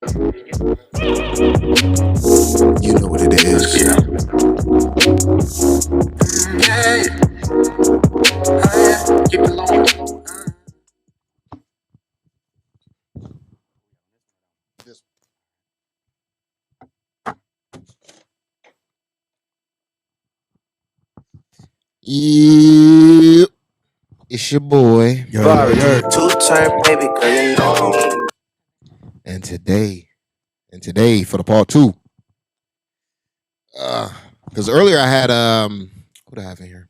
You know what it is. Yeah. Yeah. Yeah. Keep it long. This- Yep. It's your boy. Javari, two-turn baby girl, you know me. And today for the part two. Because earlier I had what do I have in here?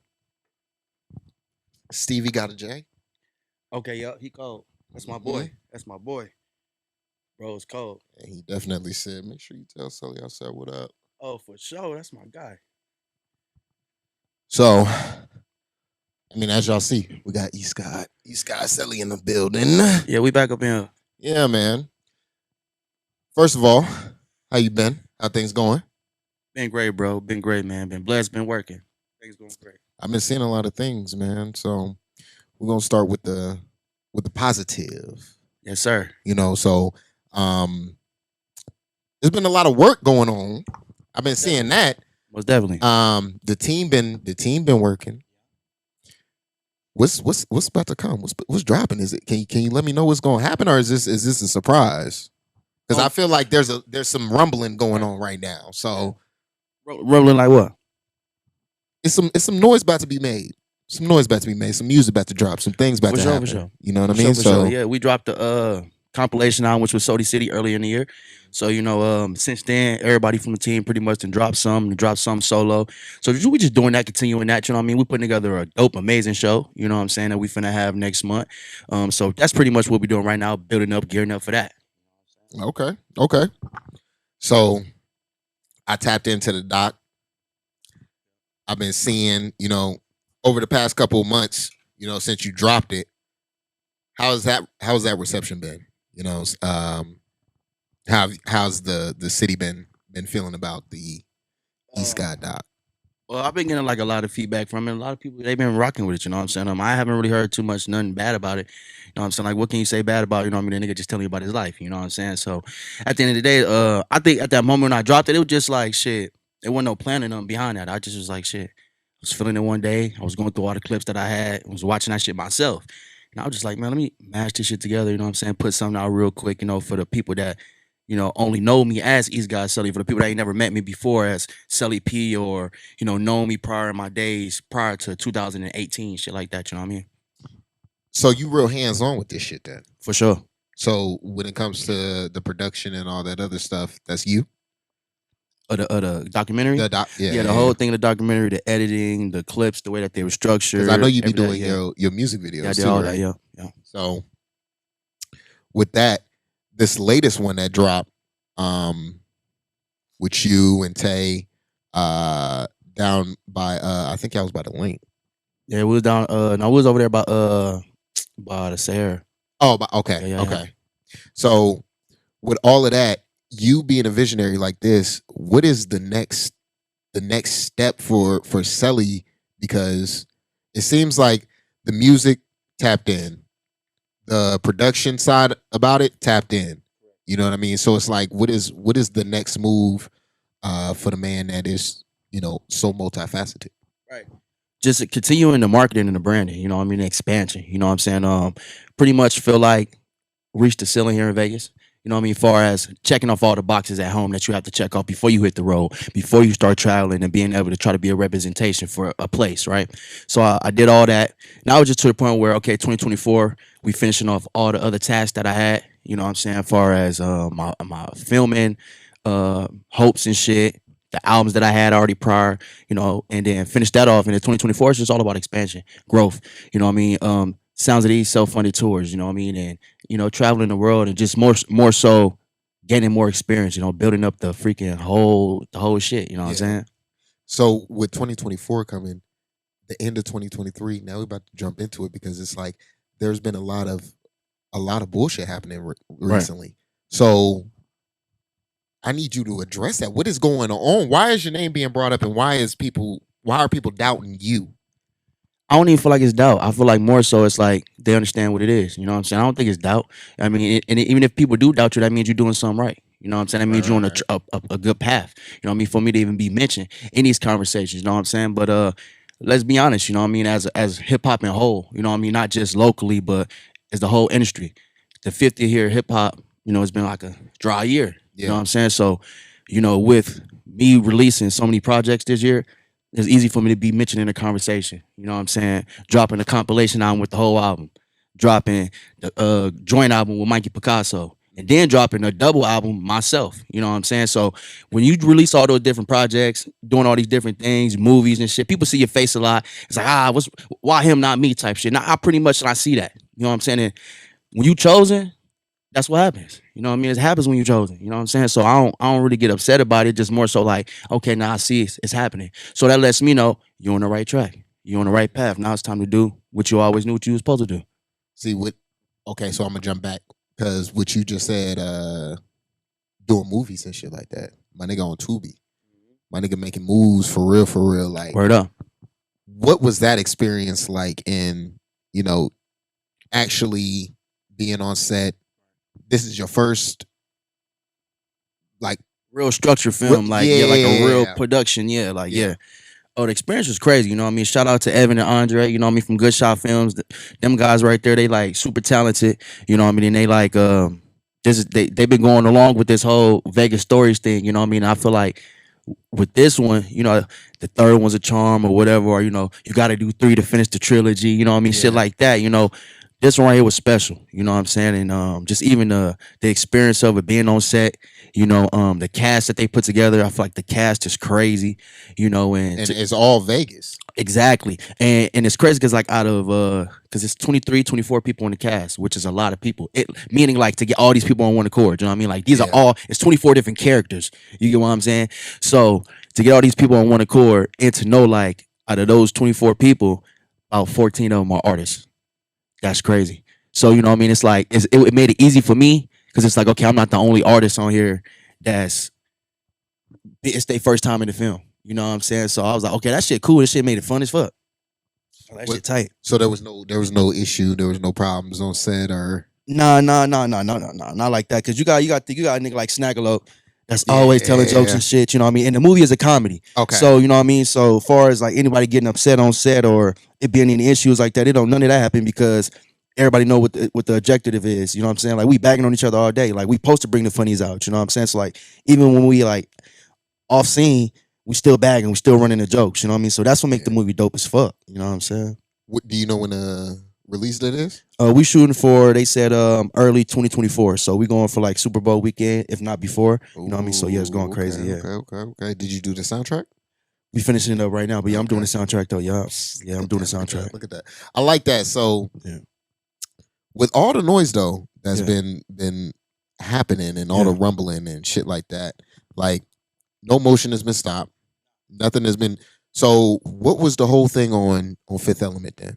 Stevie got a J. Okay, yo, he cold. That's my boy. That's my boy. Bro, it's cold. And he definitely said, make sure you tell Sully I said what up. Oh, for sure. That's my guy. So, I mean, as y'all see, we got EastGawd Seli in the building. Yeah, we back up in here. Yeah, man. First of all, how you been? How things going? Been great, bro. Been great, man. Been blessed. Been working. Things going great. I've been seeing a lot of things, man. So we're gonna start with the positive. Yes, sir. You know, so there's been a lot of work going on. I've been seeing that. Most definitely. The team been working. What's about to come? What's dropping? Is it? Can you let me know what's going to happen, or is this a surprise? Because I feel like there's some rumbling going on right now. So Rolling like what? it's some noise about to be made. Some noise about to be made. Some music about to drop. Some things about For to sure, happen. for sure. You know what I For mean? sure, for So sure. Yeah, we dropped the compilation album, which was Sodi City earlier in the year. So, you know, since then, everybody from the team pretty much done dropped some solo. So we just doing that, continuing that, you know what I mean? We putting together a dope, amazing show, you know what I'm saying, that we finna have next month. So that's pretty much what we're doing right now, building up, gearing up for that. okay. So I tapped into the doc. I've been seeing, you know, over the past couple of months, you know, since you dropped it. How's that reception been? You know, how's the city been feeling about the EastGawd Doc? Well, I've been getting like a lot of feedback from it. A lot of people they've been rocking with it. You know what I'm saying? I haven't really heard too much, nothing bad about it. You know what I'm saying? Like, what can you say bad about? You know what I mean? The nigga just telling you about his life. You know what I'm saying? So, at the end of the day, I think at that moment when I dropped it, it was just like shit. There wasn't no planning on behind that. I just was like shit. I was feeling it one day. I was going through all the clips that I had. I was watching that shit myself. And I was just like, man, let me mash this shit together. You know what I'm saying? Put something out real quick. You know, for the people that only know me as EastGawd Seli. For the people that ain't never met me before as Seli P, or know me prior in my days prior to 2018, shit like that. You know what I mean? So you real hands on with this shit then? For sure. So when it comes to the production and all that other stuff, that's you? The documentary? Yeah, the whole thing of the documentary, the editing, the clips, the way that they were structured. Because I know you be doing everything, your music videos yeah, I did too, all right? that, yeah. So with that, this latest one that dropped, with you and Tay, down by I think I was by the link. Yeah, we was down. No, we was over there by the Sahara. Oh, okay, Yeah. okay. So with all of that, you being a visionary like this, what is the next step for Seli? Because it seems like the music tapped in, the production side about it tapped in. You know what I mean? So it's like, what is the next move for the man that is, so multifaceted? Right. Just continuing the marketing and the branding, you know what I mean, the expansion, you know what I'm saying? Pretty much feel like reached the ceiling here in Vegas. You know what I mean? Far as checking off all the boxes at home that you have to check off before you hit the road, before you start traveling and being able to try to be a representation for a place, right? So I did all that. Now it's just to the point where, okay, 2024, we finishing off all the other tasks that I had, you know what I'm saying? Far as my filming, hopes and shit, the albums that I had already prior, and then finish that off. And then 2024 is just all about expansion, growth, you know what I mean? Sounds of these self-funded tours, you know what I mean? And, traveling the world and just more so gaining more experience, building up the whole shit, you know what I'm saying? So with 2024 coming, the end of 2023, now we're about to jump into it because it's like there's been a lot of bullshit happening recently. Right. So I need you to address that. What is going on? Why is your name being brought up, and why are people doubting you? I don't even feel like it's doubt. I feel like more so it's like they understand what it is. You know what I'm saying? I don't think it's doubt. I mean, and even if people do doubt you, that means you're doing something right. You know what I'm saying? That means you're on a good path. You know what I mean? For me to even be mentioned in these conversations, you know what I'm saying? But let's be honest, you know what I mean? As hip hop in whole, you know what I mean? Not just locally, but as the whole industry. The 50th year hip hop, you know, it's been like a dry year. You know what I'm saying? So, you know, with me releasing so many projects this year, it's easy for me to be mentioned in a conversation. You know what I'm saying? Dropping a compilation album with the whole album, dropping the joint album with Mikey Picasso, and then dropping a double album myself. You know what I'm saying? So when you release all those different projects, doing all these different things, movies and shit, people see your face a lot. It's like, why him, not me type shit. Now I pretty much I see that. You know what I'm saying? And when you chosen, that's what happens. You know what I mean? It happens when you're chosen. You know what I'm saying? So I don't really get upset about it. Just more so like, okay, now I see it's happening. So that lets me know you're on the right track. You're on the right path. Now it's time to do what you always knew what you was supposed to do. See okay, so I'm gonna jump back because what you just said, doing movies and shit like that. My nigga on Tubi. My nigga making moves for real. Like, Word up. what was that experience like in, you know, actually being on set? This is your first, like, Real structure film, like a real Yeah. production, yeah. Oh, the experience was crazy, you know what I mean? Shout out to Evan and Andre, you know what I mean, from Good Shot Films. Them guys right there, they like super talented, you know what I mean? And they like they've been going along with this whole Vegas stories thing, you know what I mean? I feel like with this one, you know, the third one's a charm or whatever, or you know, you got to do 3 to finish the trilogy, you know what I mean? Shit Yeah. like that, you know. This one right here was special, you know what I'm saying? And just even the experience of it being on set, you know, the cast that they put together, I feel like the cast is crazy, you know, and it's all Vegas. exactly. And it's crazy because like out of because it's 23, 24 people in the cast, which is a lot of people. It meaning like to get all these people on one accord, you know what I mean? Like these are all, it's 24 different characters. You get what I'm saying? So to get all these people on one accord and to know like out of those 24 people, about 14 of them are artists. That's crazy. So you know what I mean? It's like it made it easy for me because it's like, okay, I'm not the only artist on here it's their first time in the film. You know what I'm saying? So I was like, okay, that shit cool. This shit made it fun as fuck. Oh, that shit tight. So there was no issue, there was no problems on set or Nah, not like that. Cause you got a nigga like Snaggalope that's always telling jokes and shit. You know what I mean? And the movie is a comedy. Okay. So you know what I mean. So far as like anybody getting upset on set or it being any issues like that, none of that happened because everybody know what the objective is. You know what I'm saying? Like we bagging on each other all day. Like we supposed to bring the funnies out. You know what I'm saying? So like even when we like off scene, we still bagging, we still running the jokes. You know what I mean? So that's what make the movie dope as fuck. You know what I'm saying? What, do you know when release date is? We shooting for, they said early 2024. So we going for like Super Bowl weekend, if not before. You know what I mean? So yeah, it's going crazy. Yeah. Okay. Did you do the soundtrack? We finishing it up right now, but yeah, I'm doing the soundtrack though. Yeah, I'm doing the soundtrack. Look at that. I like that. So with all the noise though that's been happening and all the rumbling and shit like that, like no motion has been stopped. Nothing has been. So what was the whole thing on Fifth Element then?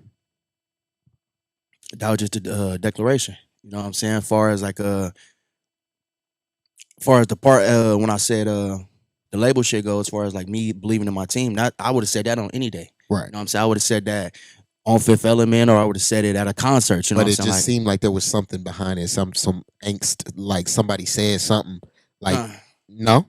That was just a declaration. You know what I'm saying? As far as the part when I said the label shit goes, as far as like me believing in my team, I would have said that on any day. Right. You know what I'm saying? I would have said that on Fifth Element, or I would have said it at a concert. You know, but what I'm it saying? just seemed like there was something behind it, some angst, like somebody said something. Like no.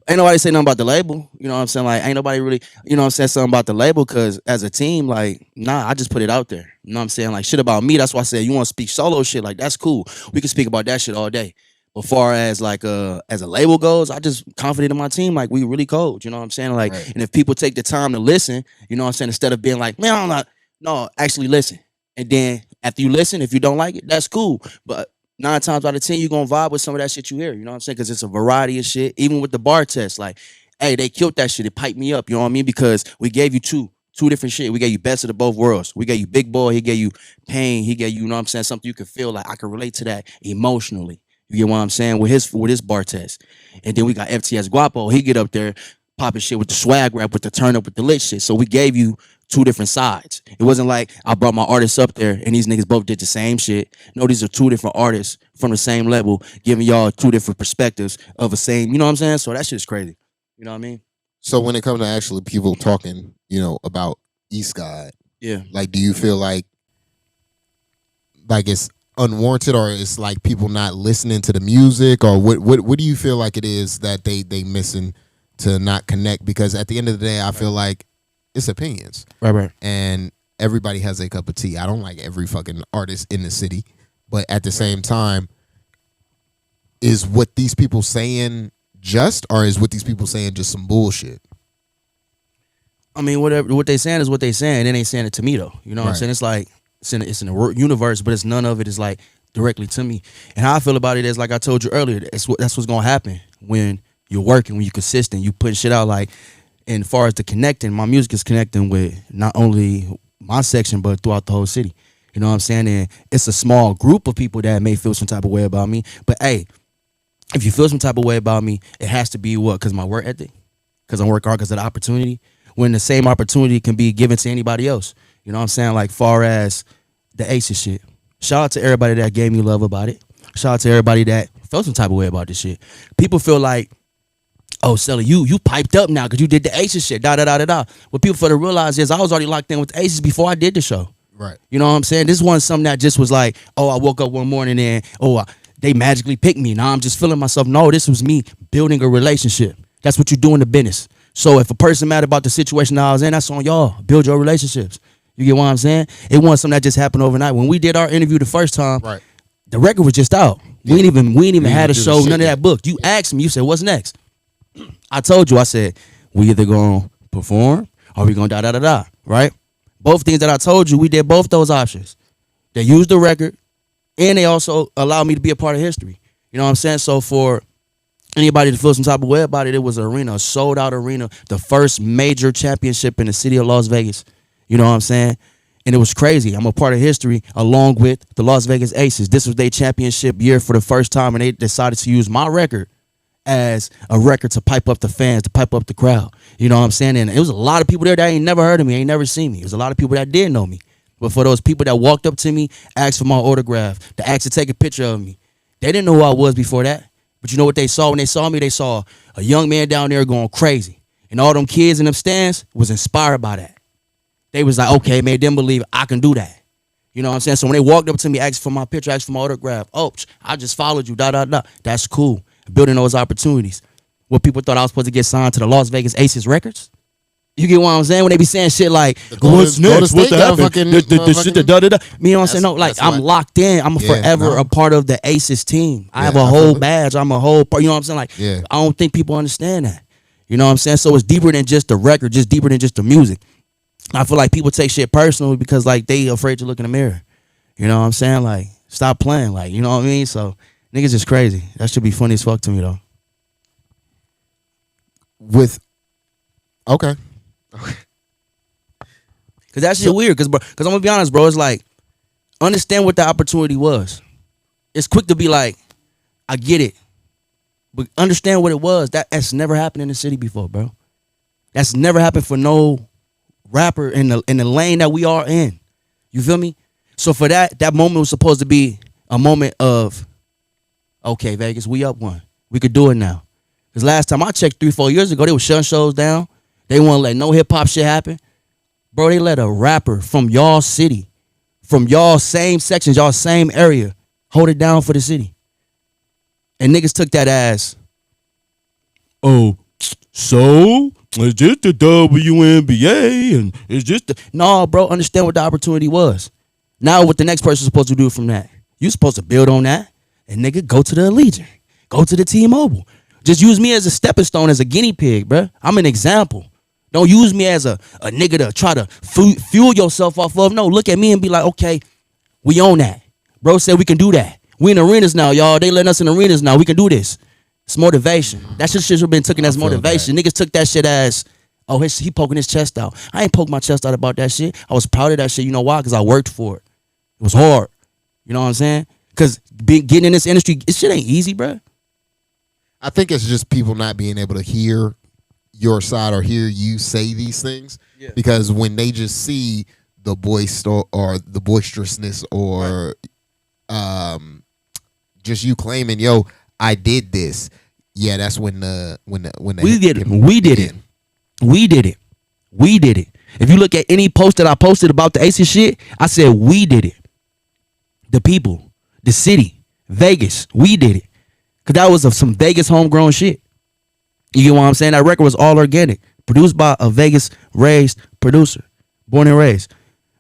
Ain't nobody say nothing about the label. You know what I'm saying? Like, ain't nobody really, you know what I'm saying, something about the label, because as a team, like, nah, I just put it out there. You know what I'm saying? Like, shit about me, that's why I said, you want to speak solo shit, like, that's cool. We can speak about that shit all day. But far as, like, as a label goes, I just confident in my team, like, we really cold. You know what I'm saying? Like, and if people take the time to listen, you know what I'm saying, instead of being like, man, I'm not, no, actually listen. And then after you listen, if you don't like it, that's cool. But 9 times out of 10, you're gonna vibe with some of that shit you hear. You know what I'm saying? Because it's a variety of shit. Even with the bar test, like, hey, they killed that shit. It piped me up. You know what I mean? Because we gave you two different shit. We gave you best of the both worlds. We gave you Big Boy. He gave you pain. He gave you, you know what I'm saying, something you could feel like I can relate to that emotionally. You get what I'm saying? With his bar test. And then we got FTS Guapo. He get up there popping shit with the swag rap, with the turn up, with the lit shit. So we gave you 2 different sides. It wasn't like I brought my artists up there and these niggas both did the same shit. No, these are 2 different artists from the same level, giving y'all 2 different perspectives of the same, you know what I'm saying? So that shit is crazy. You know what I mean? So when it comes to actually people talking, you know, about EastGawd, yeah, like, do you feel like it's unwarranted, or it's like people not listening to the music, or what do you feel like it is that they missing to not connect? Because at the end of the day, I feel like it's opinions, Right. and everybody has a cup of tea. I don't like every fucking artist in the city, but at the same time, is what these people saying just, or is what these people saying just some bullshit? I mean, whatever what they saying is what they saying. They ain't saying it to me though. You know what I'm Right. saying? It's like it's in the universe, but it's none of it is like directly to me. And how I feel about it is like I told you earlier. That's what's gonna happen when you're working, when you're consistent, you putting shit out. Like, and as far as the connecting, my music is connecting with not only my section but throughout the whole city. You know what I'm saying? And it's a small group of people that may feel some type of way about me. But hey, if you feel some type of way about me, it has to be what? Because my work ethic, because I'm working hard, because of the opportunity. When the same opportunity can be given to anybody else. You know what I'm saying? Like, far as the Aces shit. Shout out to everybody that gave me love about it. Shout out to everybody that felt some type of way about this shit. People feel like, oh, Seli, you piped up now because you did the Aces shit. Da. What people fail to realize is I was already locked in with the Aces before I did the show. Right. You know what I'm saying? This wasn't something that just was like, oh, I woke up one morning and, they magically picked me. Now I'm just feeling myself. No, this was me building a relationship. That's what you do in the business. So if a person mad about the situation that I was in, that's on y'all. Build your relationships. You get what I'm saying? It wasn't something that just happened overnight. When we did our interview the first time, Right. the record was just out. Yeah. We ain't even had a do the show, shit none of yet. that booked. You asked me, you said, what's next? I told you, I said, we either gonna perform or we gonna da, right? Both things that I told you, we did both those options. They used the record and they also allowed me to be a part of history. You know what I'm saying? So for anybody to feel some type of way about it, it was an arena, a sold out arena, the first major championship in the city of Las Vegas. You know what I'm saying? And it was crazy. I'm a part of history along with the Las Vegas Aces. This was their championship year for the first time, and they decided to use my record as a record to pipe up the fans, to pipe up the crowd. You know what I'm saying? And it was a lot of people there that ain't never heard of me, ain't never seen me. It was a lot of people that did know me. But for those people that walked up to me, asked for my autograph, that asked to take a picture of me, they didn't know who I was before that. But you know what they saw when they saw me? They saw a young man down there going crazy. And all them kids in them stands was inspired by that. They was like, okay, made them believe I can do that. You know what I'm saying? So when they walked up to me, asked for my picture, asked for my autograph, oh, I just followed you, da. That's cool. Building those opportunities. What people thought I was supposed to get signed to the Las Vegas Aces records. You get what I'm saying? When they be saying shit like, what's next? What happened? The shit, da. You know what I'm saying? No, like, I'm locked in. I'm forever a part of the Aces team. I have a whole badge. I'm a whole part. You know what I'm saying? Like, I don't think people understand that. You know what I'm saying? So it's deeper than just the record, just deeper than just the music. I feel like people take shit personally because, like, they afraid to look in the mirror. You know what I'm saying? Like, stop playing. Like, you know what I mean? So niggas just crazy. That should be funny as fuck to me, though. Okay. Cause that shit weird. Cause I'm gonna be honest, bro. It's like, understand what the opportunity was. It's quick to be like, I get it, but understand what it was. That's never happened in the city before, bro. That's never happened for no rapper in the lane that we are in. You feel me? So for that moment was supposed to be a moment of, okay, Vegas, we up one. We could do it now. Cause last time I checked 3-4 years ago, they were shutting shows down. They wouldn't let no hip hop shit happen. Bro, they let a rapper from y'all city, from y'all same sections, y'all same area, hold it down for the city. And niggas took that as, oh, so it's just the WNBA and it's just the... No, bro, understand what the opportunity was. Now what the next person's supposed to do from that. You supposed to build on that and nigga go to the Allegiant. Go to the T-Mobile. Just use me as a stepping stone, as a guinea pig, bro. I'm an example. Don't use me as a nigga to try to fuel yourself off of. No, look at me and be like, okay, we own that. Bro said we can do that. We in arenas now, y'all. They letting us in arenas now. We can do this. It's motivation. That shit should have been taken as motivation. Niggas took that shit as, oh, he poking his chest out. I ain't poke my chest out about that shit. I was proud of that shit. You know why? Because I worked for it. It was hard. You know what I'm saying? Because getting in this industry, this shit ain't easy, bro. I think it's just people not being able to hear your side or hear you say these things, because when they just see the or the boisterousness or just you claiming, yo, I did this. Yeah, that's when we did it. If you look at any post that I posted about the Aces shit, I said we did it. The people. the city, Vegas. We did it. Cause that was some Vegas homegrown shit. You get what I'm saying? That record was all organic, produced by a Vegas raised producer, born and raised.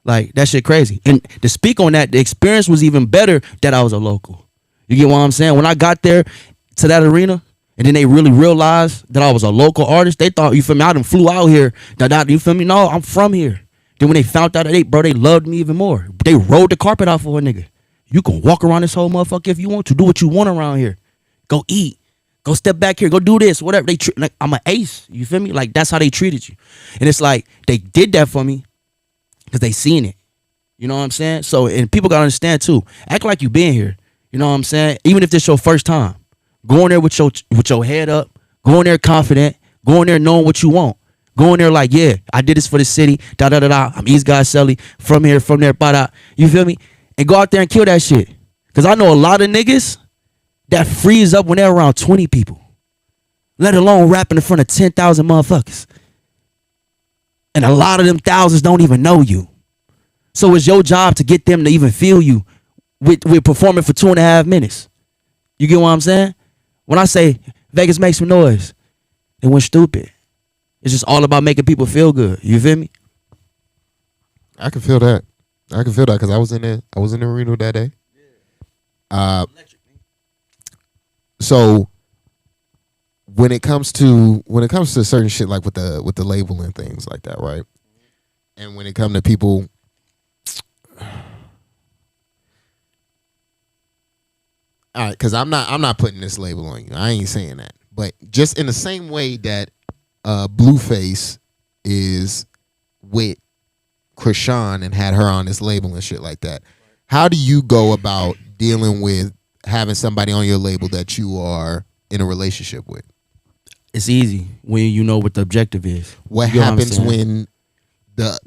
Like that shit crazy. And to speak on that, the experience was even better that I was a local. You get what I'm saying? When I got there to that arena, and then they really realized that I was a local artist, they thought, you feel me, I done flew out here. You feel me? No, I'm from here. Then when they found out that they loved me even more. They rolled the carpet out for a nigga. You can walk around this whole motherfucker if you want to. Do what you want around here. Go eat. Go step back here. Go do this. Whatever. Like I'm an ace. You feel me? Like that's how they treated you. And it's like they did that for me because they seen it. You know what I'm saying? So, and people gotta understand too. Act like you been here. You know what I'm saying? Even if this your first time, go in there with your head up. Go in there confident. Go in there knowing what you want. Go in there like, yeah, I did this for the city. Da da da da. I'm EastGawd Seli. From here, from there, da. You feel me? And go out there and kill that shit. Cause I know a lot of niggas that freeze up when they're around 20 people, let alone rapping in front of 10,000 motherfuckers. And a lot of them thousands don't even know you. So it's your job to get them to even feel you with performing for 2.5 minutes. You get what I'm saying? When I say Vegas make some noise, they went stupid. It's just all about making people feel good. You feel me? I can feel that. Because I was in the arena that day. So when it comes to certain shit like with the label and things like that, right? And when it comes to people, all right, because I'm not putting this label on you. I ain't saying that, but just in the same way that Blueface is with Krishan and had her on this label and shit like that, how do you go about dealing with having somebody on your label that you are in a relationship with? It's easy when you know what the objective is. What happens when the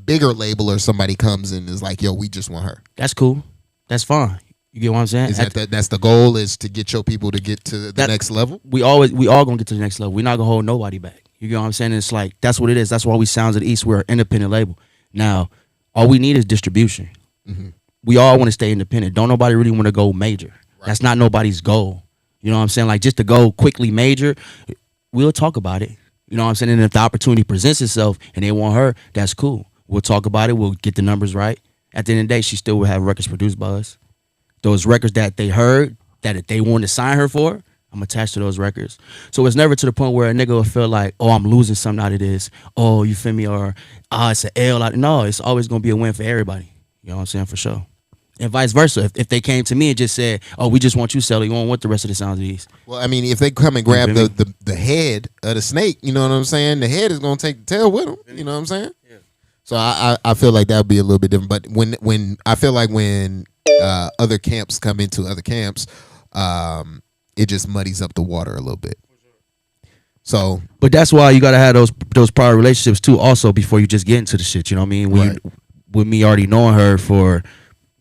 bigger label or somebody comes in and is like, yo, we just want her? That's cool. That's fine. You get what I'm saying? Is that's the goal, is to get your people to get to the next level? We all gonna get to the next level. We're not gonna hold nobody back. You get what I'm saying? It's like, that's what it is. That's why we Sounds of the East, we're an independent label. Now, all we need is distribution. Mm-hmm. We all want to stay independent. Don't nobody really want to go major. Right. That's not nobody's goal. You know what I'm saying? Like, just to go quickly major, we'll talk about it. You know what I'm saying? And if the opportunity presents itself and they want her, that's cool. We'll talk about it. We'll get the numbers right. At the end of the day, she still will have records produced by us. Those records that they heard, that they wanted to sign her for, I'm attached to those records. So it's never to the point where a nigga will feel like, oh, I'm losing something out of this. Oh, you feel me? Or, it's an L. No, it's always going to be a win for everybody. You know what I'm saying? For sure. And vice versa. If they came to me and just said, oh, we just want you, Seli, you won't want the rest of the Sounds of the East. Well, I mean, if they come and grab the head of the snake, you know what I'm saying? The head is going to take the tail with them. You know what I'm saying? Yeah. So I feel like that would be a little bit different. But when I feel like when other camps come into other camps, it just muddies up the water a little bit. So, but that's why you gotta have those prior relationships too, also, before you just get into the shit. You know what I mean? Right. With me already knowing her for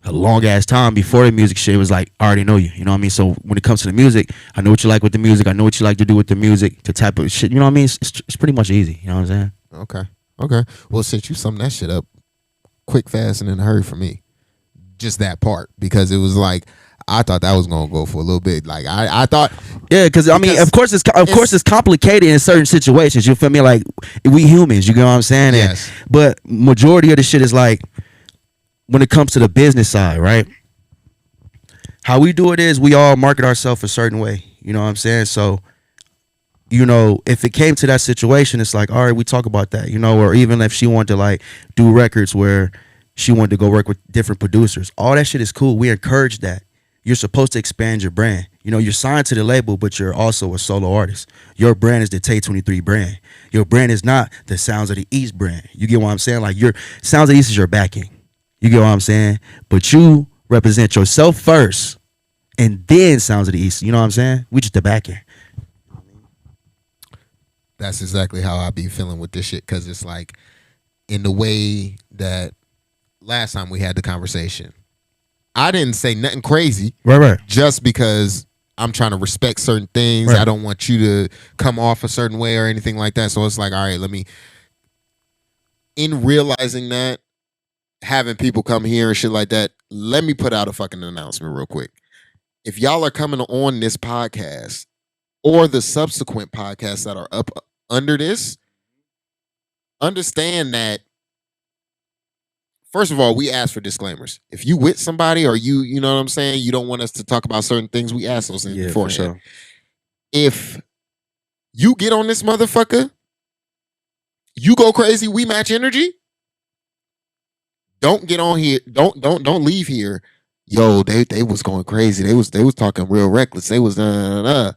a long ass time before the music shit, it was like, I already know you. You know what I mean? So when it comes to the music, I know what you like with the music. I know what you like to do with the music. The type of shit. You know what I mean? It's pretty much easy. You know what I'm saying? Okay. Well, since you summed that shit up quick, fast, and in a hurry for me, just that part, because it was like, I thought that was gonna go for a little bit. Like I thought, yeah, because I mean, of course it's complicated in certain situations. You feel me? Like, we humans, you know what I'm saying? Yes. But majority of the shit is like, when it comes to the business side, right? How we do it is we all market ourselves a certain way. You know what I'm saying? So, you know, if it came to that situation, it's like, all right, we talk about that, you know, or even if she wanted to like do records where she wanted to go work with different producers, all that shit is cool. We encourage that. You're supposed to expand your brand. You know, you're signed to the label, but you're also a solo artist. Your brand is the Tay 23 brand. Your brand is not the Sounds of the East brand. You get what I'm saying? Like, your Sounds of the East is your backing. You get what I'm saying? But you represent yourself first, and then Sounds of the East. You know what I'm saying? We just the backing. That's exactly how I be feeling with this shit, because it's like, in the way that last time we had the conversation, I didn't say nothing crazy, right? Just because I'm trying to respect certain things. Right. I don't want you to come off a certain way or anything like that. So it's like, all right, in realizing that, having people come here and shit like that, let me put out a fucking announcement real quick. If y'all are coming on this podcast or the subsequent podcasts that are up under this, understand that first of all, we ask for disclaimers. If you with somebody or you know what I'm saying, you don't want us to talk about certain things, we ask those things beforehand. Sure. If you get on this motherfucker, you go crazy, we match energy. Don't get on here. Don't leave here. Yo, they was going crazy. They was talking real reckless. They was I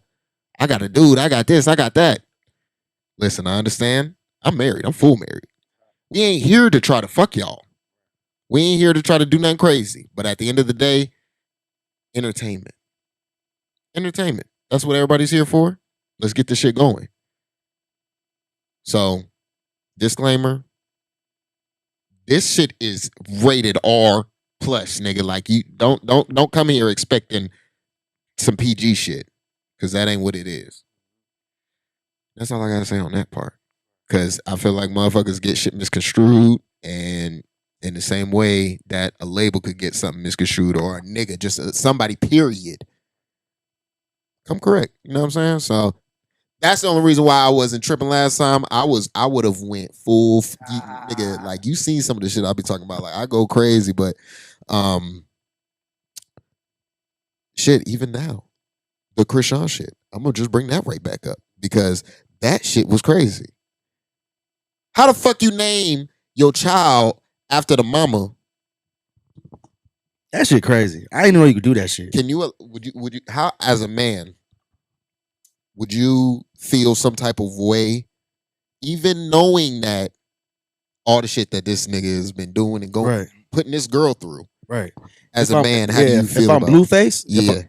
got a dude, I got this, I got that. Listen, I understand. I'm married. I'm full married. We ain't here to try to fuck y'all. We ain't here to try to do nothing crazy. But at the end of the day, entertainment. Entertainment. That's what everybody's here for. Let's get this shit going. So, disclaimer. This shit is rated R plus, nigga. Like you don't come here expecting some PG shit. Cause that ain't what it is. That's all I gotta say on that part. Cause I feel like motherfuckers get shit misconstrued, and in the same way that a label could get something misconstrued, or a nigga, just somebody, period. Come correct. You know what I'm saying? So that's the only reason why I wasn't tripping last time. I would have went full nigga. Like you seen some of the shit I'll be talking about. Like I go crazy, but shit, even now, the Krishan shit, I'm gonna just bring that right back up because that shit was crazy. How the fuck you name your child after the mama? That shit crazy. I didn't know you could do that shit. Can you? Would you? How, as a man, would you feel some type of way, even knowing that all the shit that this nigga has been doing and going, putting this girl through? Right. As a man, how do you feel? If I'm Blueface, yeah.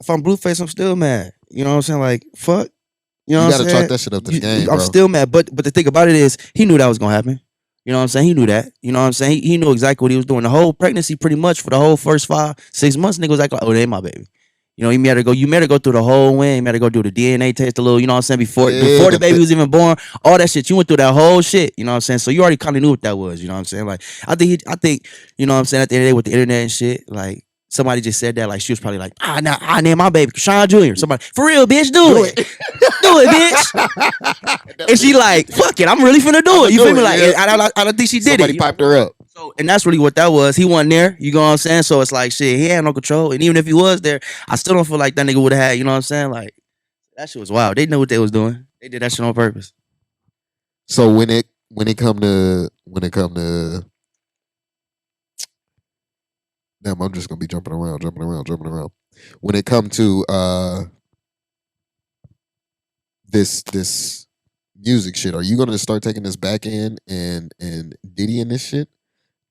If I'm Blueface, I'm still mad. You know what I'm saying? Like, fuck. You know you what I'm saying? You gotta chalk that shit up to the game, bro. I'm still mad. But the thing about it is, he knew that was gonna happen. You know what I'm saying? He knew that. You know what I'm saying? He knew exactly what he was doing. The whole pregnancy, pretty much, for the whole first 5-6 months, nigga was like, oh, they ain't my baby. You know, you made her go through the whole way. You made her go do the DNA test, a little, you know what I'm saying, before the baby was even born, all that shit. You went through that whole shit, you know what I'm saying? So you already kind of knew what that was, you know what I'm saying? Like, I think, you know what I'm saying, at the end of the day with the internet and shit, like, somebody just said that, like, she was probably like, I name my baby Krishan Jr. Somebody, for real, bitch, do it. Do it, bitch. And she like, fuck it, I'm really finna do it. You feel me? Like, I don't think she did Somebody piped her up. So, and that's really what that was. He wasn't there. You know what I'm saying? So it's like, shit, he had no control. And even if he was there, I still don't feel like that nigga would have had, you know what I'm saying? Like, that shit was wild. They knew what they was doing. They did that shit on purpose. So when it come to damn, I'm just gonna be jumping around. When it come to this music shit, are you gonna start taking this back in and Diddying this shit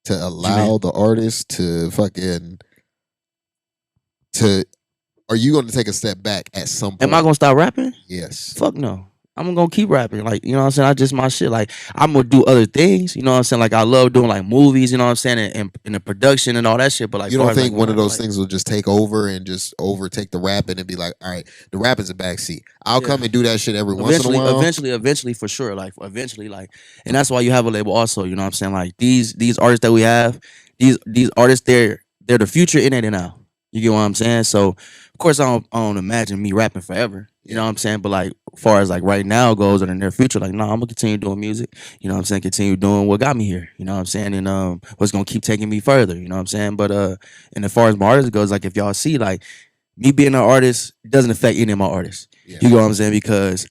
to allow the artist to fucking are you gonna take a step back at some point? Am I gonna stop rapping? Yes. Fuck no. I'm gonna keep rapping. Like, you know what I'm saying? I just my shit. Like, I'm gonna do other things. You know what I'm saying? Like, I love doing like movies, you know what I'm saying? And the production and all that shit. But like, you don't think one of those things will just take over and just overtake the rapping and be like, all right, the rap is a backseat. I'll come and do that shit every once in a while. Eventually for sure. Like, eventually, like, and that's why you have a label also, you know what I'm saying? Like, these artists that we have, these artists, they're the future in it and now. You get what I'm saying? So, of course, I don't imagine me rapping forever. You know what I'm saying? But like, as far as like right now goes in the near future, like, no, I'm gonna continue doing music. You know what I'm saying? Continue doing what got me here. You know what I'm saying? And what's gonna keep taking me further. You know what I'm saying? But and as far as my artist goes, like, if y'all see, like, me being an artist doesn't affect any of my artists. Yeah. You know what I'm saying? Because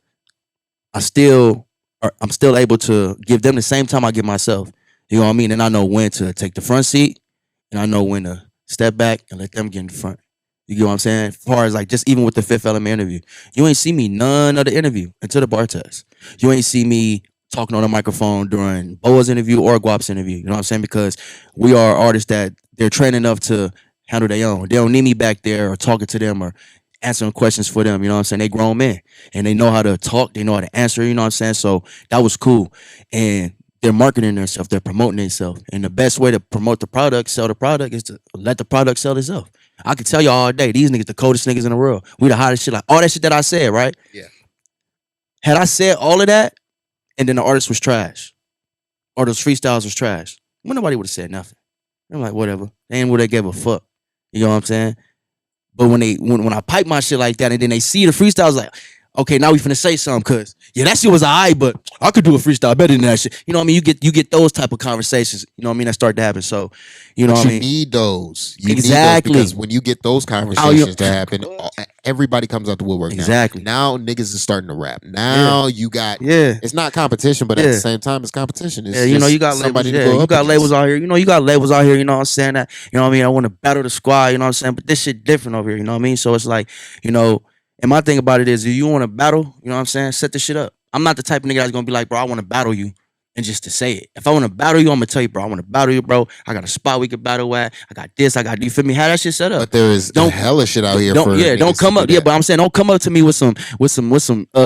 I'm still able to give them the same time I give myself. You know what I mean? And I know when to take the front seat, and I know when to step back and let them get in front. You get what I'm saying? As far as like, just even with the Fifth Element interview, you ain't see me none of the interview until the bar test. You ain't see me talking on the microphone during Boa's interview or Guap's interview. You know what I'm saying? Because we are artists that they're trained enough to handle their own. They don't need me back there or talking to them or answering questions for them. You know what I'm saying? They grown men and they know how to talk. They know how to answer. You know what I'm saying? So that was cool. And they're marketing themselves. They're promoting themselves. And the best way to promote the product, sell the product, is to let the product sell itself. I can tell you all day, these niggas the coldest niggas in the world. We the hottest shit. Like, all that shit that I said, right? Yeah. Had I said all of that, and then the artist was trash, or those freestyles was trash, well, nobody would have said nothing. I'm like, whatever. They ain't what they gave a fuck. You know what I'm saying? But when I pipe my shit like that and then they see the freestyle, I was like, okay, now we finna say something, cause yeah, that shit was alright, but I could do a freestyle better than that shit. You know what I mean? You get those type of conversations, you know what I mean, that start to happen. So, you know But what I you mean? need those. You need those Exactly. because when you get those conversations to happen, everybody comes out the woodwork. Exactly. Now niggas is starting to rap. Now you got. Yeah. It's not competition, but at Yeah. the same time, it's competition. It's Yeah, you know, just you got somebody labels. to Yeah, go you up got labels against. out here. You know, you got labels out here. You know what I'm saying? That, you know what I mean? I want to battle the squad. You know what I'm saying? But this shit different over here. You know what I mean? So it's like, you know, and my thing about it is, if you want to battle, you know what I'm saying? Set this shit up. I'm not the type of nigga that's gonna be like, bro, I want to battle you, and just to say it. If I want to battle you, I'm gonna tell you, bro, I want to battle you, bro. I got a spot we can battle at. I got this. I got. You feel me? How that shit set up? But there is Don't- hella shit out here. Don't for yeah, don't niggas come to up. do Yeah, that. but I'm saying don't come up to me with some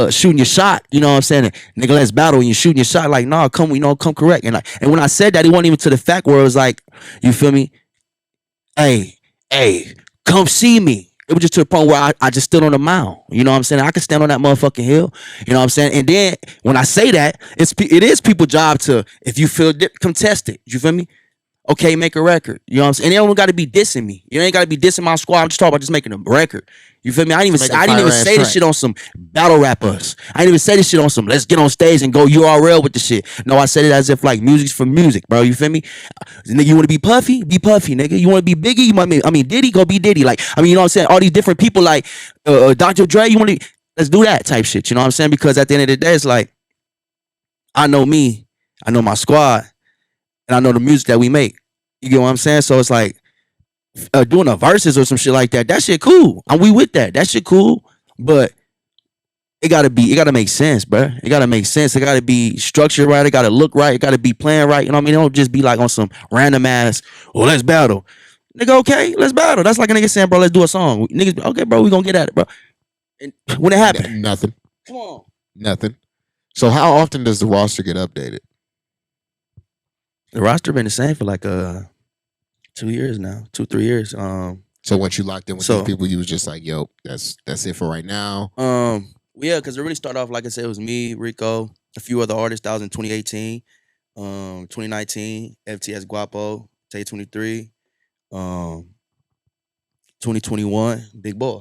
shooting your shot. You know what I'm saying? Nigga, let's battle and you shooting your shot. Like, nah, come, you know, come correct. And when I said that, it wasn't even to the fact where it was like, you feel me? Hey, come see me. It was just to the point where I just stood on the mound. You know what I'm saying? I could stand on that motherfucking hill. You know what I'm saying? And then when I say that, it is people's job to, if you feel contested. You feel me? Okay, make a record. You know what I'm saying? And it don't got to be dissing me. You ain't got to be dissing my squad. I'm just talking about just making a record. You feel me? I didn't even say this shit on some battle rappers. I didn't even say this shit on some let's get on stage and go URL with the shit. No, I said it as if like music's for music, bro. You feel me? Nigga, you want to be Puffy? Be Puffy, nigga. You want to be Biggie? I mean Diddy? Go be Diddy. Like, I mean, you know what I'm saying? All these different people like Dr. Dre, you want to, let's do that type shit. You know what I'm saying? Because at the end of the day, it's like, I know me, I know my squad, and I know the music that we make. You get what I'm saying? So it's like doing a verses or some shit like that. That shit cool. We with that. That shit cool. But it gotta make sense, bro. It gotta make sense. It gotta be structured right. It gotta look right. It gotta be playing right. You know what I mean? It don't just be like on some random ass, well, let's battle. Nigga, okay, let's battle. That's like a nigga saying, bro, let's do a song. Niggas, okay, bro, we gonna get at it, bro. And when it happened, Nothing. come on. Nothing. So how often does the roster get updated? The roster been the same for like 2 years now, 2-3 years. So once you locked in with So- these people, you was just like, yo, that's it for right now. Yeah, because it really started off, like I said, it was me, Rico, a few other artists. That was in 2018, 2019, FTS Guapo, Tay 23, 2021, Big Boy.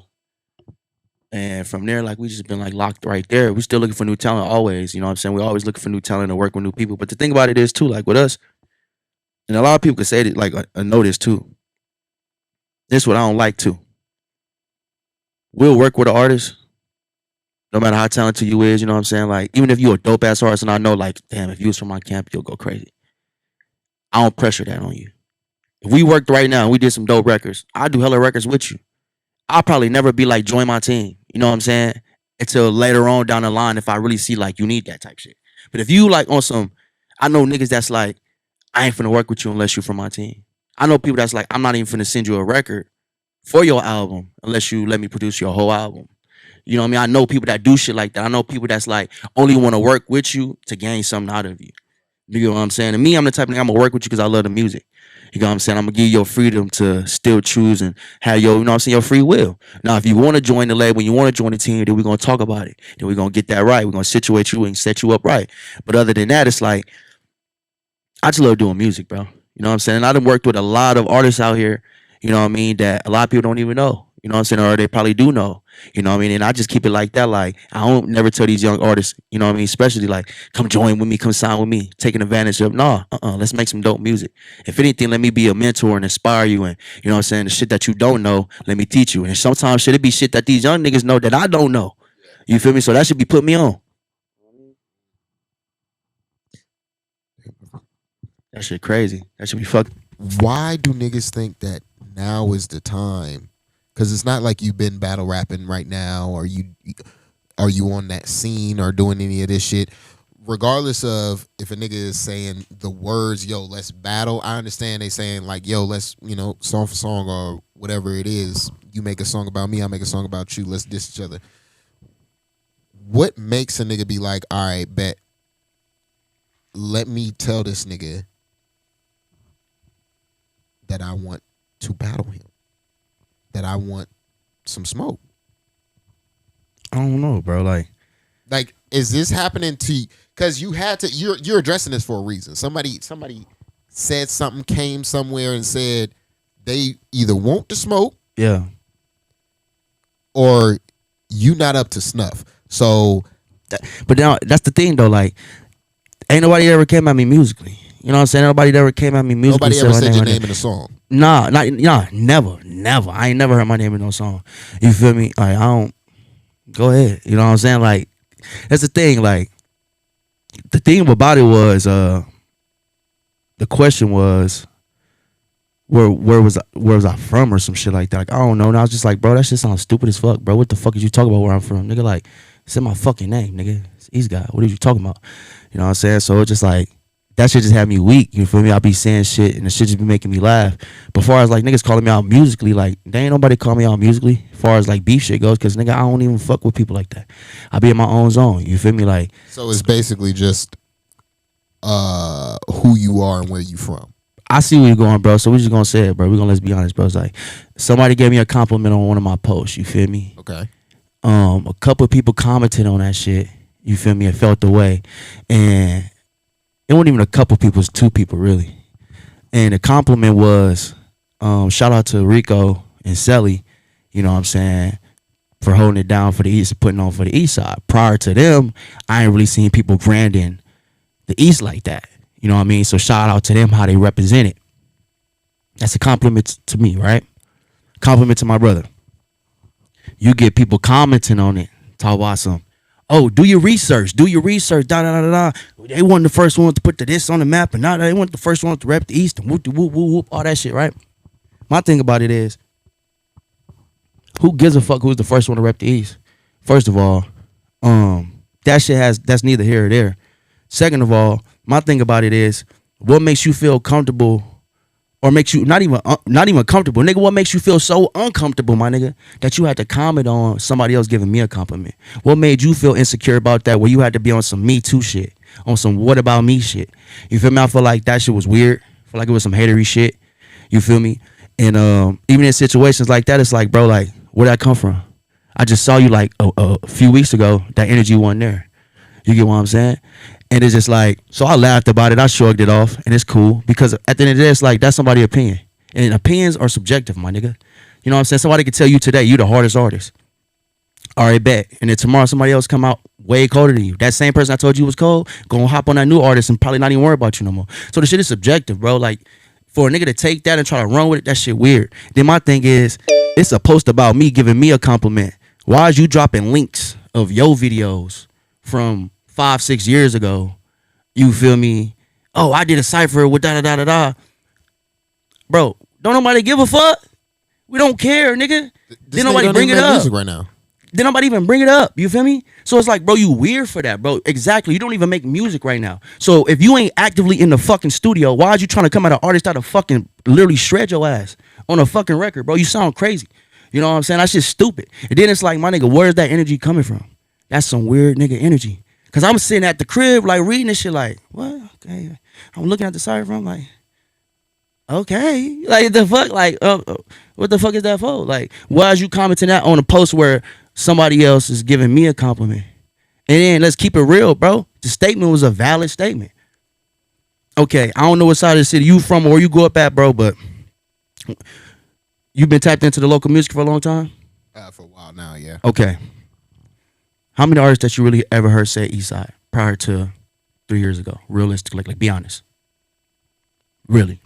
And from there, like, we just been like locked right there. We still looking for new talent always. You know what I'm saying? We always looking for new talent to work with new people. But the thing about it is too, like with us, and a lot of people could say it, like I know this too. This is what I don't like too. We'll work with an artist, no matter how talented you is, you know what I'm saying? Like, even if you a dope ass artist, and I know, like, damn, if you was from my camp, you'll go crazy. I don't pressure that on you. If we worked right now and we did some dope records, I'll do hella records with you. I'll probably never be like, join my team. You know what I'm saying? Until later on down the line, if I really see like you need that type shit. But if you like on some, I know niggas that's like, I ain't finna work with you unless you from my team. I know people that's like, I'm not even finna send you a record for your album unless you let me produce your whole album. You know what I mean? I know people that do shit like that. I know people that's like only want to work with you to gain something out of you. You know what I'm saying? And me, I'm the type of nigga, I'm gonna work with you because I love the music. You know what I'm saying? I'm gonna give you your freedom to still choose and have your, you know what I'm saying, your free will. Now, if you want to join the label, you want to join the team, then we're gonna talk about it. Then we're gonna get that right. We're gonna situate you and set you up right. But other than that, it's like, I just love doing music, bro. You know what I'm saying? And I done worked with a lot of artists out here, you know what I mean, that a lot of people don't even know. You know what I'm saying? Or they probably do know. You know what I mean? And I just keep it like that. Like, I don't never tell these young artists, you know what I mean, especially like, come join with me, come sign with me, taking advantage of, nah, let's make some dope music. If anything, let me be a mentor and inspire you. And, you know what I'm saying, the shit that you don't know, let me teach you. And sometimes shit, it be shit that these young niggas know that I don't know. You feel me? So that should be put me on. That shit crazy. That should be fucked. Why do niggas think that now is the time? Because it's not like you've been battle rapping right now, or are you on that scene or doing any of this shit. Regardless of if a nigga is saying the words, yo, let's battle. I understand they saying like, yo, let's, you know, song for song or whatever it is. You make a song about me, I make a song about you. Let's diss each other. What makes a nigga be like, all right, bet. Let me tell this nigga that I want to battle him, that I want some smoke. I don't know, bro. Like, is this happening to you? Because you had to. You're addressing this for a reason. Somebody said something, came somewhere and said they either want to smoke Yeah. or you not up to snuff. So But now that's the thing though, like ain't nobody ever came at me musically. You know what I'm saying? Nobody ever came at me musically. nobody ever said your name in the song. Nah, never. I ain't never heard my name in no song. You feel me? Like I don't. Go ahead. You know what I'm saying? Like that's the thing. Like the thing about it was, the question was, where was I from or some shit like that? Like I don't know. And I was just like, bro, that shit sounds stupid as fuck, bro. What the fuck is you talking about where I'm from, nigga? Like, say my fucking name, nigga. It's EastGawd. What are you talking about? You know what I'm saying? So it's just like. That shit just had me weak. You feel me? I be saying shit and the shit just be making me laugh. But far as like niggas calling me out musically, like there ain't nobody call me out musically. As far as like beef shit goes, cause nigga I don't even fuck with people like that. I be in my own zone. You feel me? Like So it's basically just who you are and where you from. I see where you're going, bro. So we just gonna say it, bro. We gonna let's be honest, bro. It's like somebody gave me a compliment on one of my posts. You feel me? Okay. A couple of people commented on that shit. You feel me? And felt the way, and it wasn't even a couple people, it was 2 people really. And the compliment was, shout out to Rico and Seli, you know what I'm saying, for holding it down for the East and putting on for the East Side. Prior to them, I ain't really seen people branding the East like that. You know what I mean? So shout out to them how they represent it. That's a compliment to me, right? Compliment to my brother. You get people commenting on it, talk about some, oh, do your research, da da da da da. They weren't the first one to put this on the map, and now they weren't the first one to rep the East and whoop whoop whoop whoop, all that shit, right? My thing about it is, who gives a fuck who's the first one to rep the East? First of all, that shit that's neither here or there. Second of all, my thing about it is, what makes you feel comfortable, or makes you not even comfortable, nigga? What makes you feel so uncomfortable, my nigga, that you had to comment on somebody else giving me a compliment? What made you feel insecure about that? Where you had to be on some Me Too shit, on some what about me shit? You feel me? I feel like that shit was weird. I feel like it was some hatery shit. You feel me? And even in situations like that, it's like, bro, like, where'd that come from? I just saw you like a few weeks ago. That energy wasn't there. You get what I'm saying? And it's just like, so I laughed about it. I shrugged it off, and it's cool because at the end of the day, it's like, that's somebody's opinion. And opinions are subjective, my nigga. You know what I'm saying? Somebody could tell you today, you the hardest artist. All right, bet. And then tomorrow somebody else come out way colder than you. That same person I told you was cold, gonna hop on that new artist and probably not even worry about you no more. So the shit is subjective, bro. Like, for a nigga to take that and try to run with it, that shit weird. Then my thing is, it's a post about me giving me a compliment. Why is you dropping links of your videos from 5-6 years ago? You feel me? Oh, I did a cypher with da da da da da. Bro, don't nobody give a fuck. We don't care, nigga. Then nobody bring it up. Music right now. Then nobody even bring it up. You feel me? So it's like, bro, you weird for that, bro. Exactly. You don't even make music right now. So if you ain't actively in the fucking studio, why are you trying to come at an artist that'll fucking literally shred your ass on a fucking record, bro? You sound crazy. You know what I'm saying? That's just stupid. And then it's like, my nigga, where's that energy coming from? That's some weird nigga energy. Cause I'm sitting at the crib, like reading this shit, like, what? Okay. I'm looking at the side from, like, okay, like the fuck, like, what the fuck is that for? Like, why is you commenting that on a post where somebody else is giving me a compliment? And then let's keep it real, bro. The statement was a valid statement. Okay, I don't know what side of the city you from or where you grew up at, bro, but you've been tapped into the local music for a long time? For a while now, yeah. Okay. How many artists that you really ever heard say Eastside prior to 3 years ago? Realistically, like be honest. Really?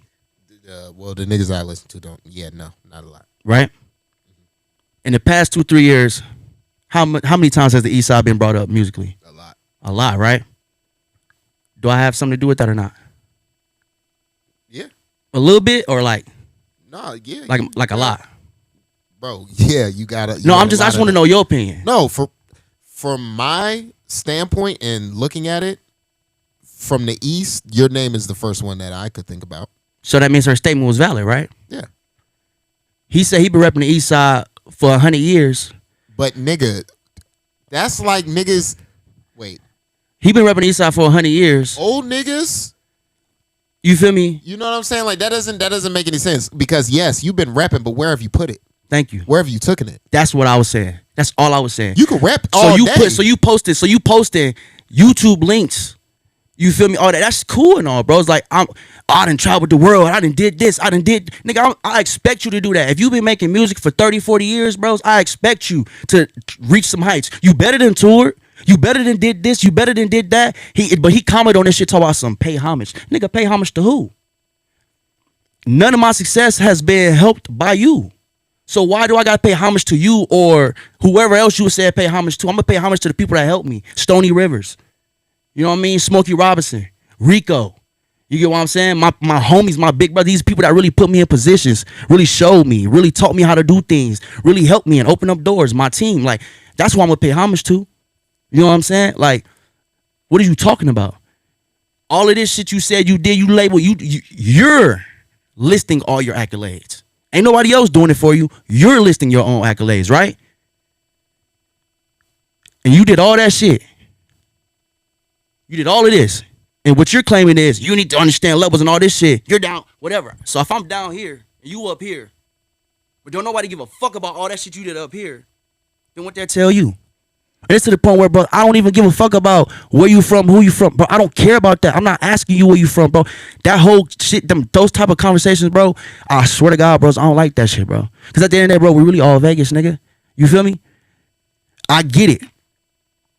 Well, the niggas I listen to don't. Yeah, no, not a lot. Right? In the past 2-3 years, how many times has the Eastside been brought up musically? A lot. A lot, right? Do I have something to do with that or not? Yeah. A little bit or like? No, yeah. Like a lot. Bro, yeah, you gotta. No, I just want to know your opinion. No, from my standpoint and looking at it from the East, your name is the first one that I could think about. So that means her statement was valid, right? Yeah. He said he been repping the East Side for 100 years. But nigga, that's like niggas. Wait. He been repping the East Side for 100 years. Old niggas. You feel me? You know what I'm saying? Like that doesn't make any sense because yes, you've been repping, but where have you put it? Thank you. Where have you taken it? That's what I was saying. That's all I was saying. You can rep all day. So you posting YouTube links You feel me? All that's cool and all, bro. It's like I done traveled the world. I done did this. I done did. Nigga, I expect you to do that. If you've been making music for 30, 40 years, bros, I expect you to reach some heights. You better than toured. You better than did this. You better than did that. But he commented on this shit, talk about some pay homage. Nigga, pay homage to who? None of my success has been helped by you. So why do I gotta pay homage to you or whoever else you would say pay homage to? I'm gonna pay homage to the people that helped me. Stony Rivers. You know what I mean? Smokey Robinson, Rico. You get what I'm saying? My homies, my big brother, these people that really put me in positions, really showed me, really taught me how to do things, really helped me and open up doors. My team, like, that's what I'm gonna pay homage to. You know what I'm saying? Like, what are you talking about? All of this shit you said you did, you label, you're listing all your accolades. Ain't nobody else doing it for you. You're listing your own accolades, right? And you did all that shit. You did all of this. And what you're claiming is you need to understand levels and all this shit. You're down, whatever. So if I'm down here and you up here, but don't nobody give a fuck about all that shit you did up here, then what that tell you? And it's to the point where, bro, I don't even give a fuck about where you from, who you from, bro. I don't care about that. I'm not asking you where you from, bro. That whole shit, those type of conversations, bro, I swear to God, bros, I don't like that shit, bro. Because at the end of the day, bro, we really all Vegas, nigga. You feel me? I get it.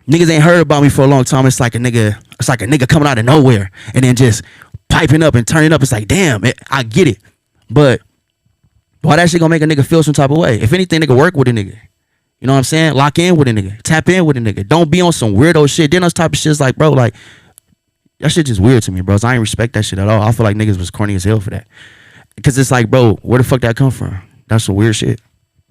Niggas ain't heard about me for a long time. It's like a nigga coming out of nowhere and then just piping up and turning up. It's like, damn, I get it. But why that shit gonna make a nigga feel some type of way? If anything, nigga, work with a nigga. You know what I'm saying? Lock in with a nigga. Tap in with a nigga. Don't be on some weirdo shit. Then those type of shit's like, bro, like, that shit just weird to me, bros. I ain't respect that shit at all. I feel like niggas was corny as hell for that. Because it's like, bro, where the fuck that come from? That's some weird shit.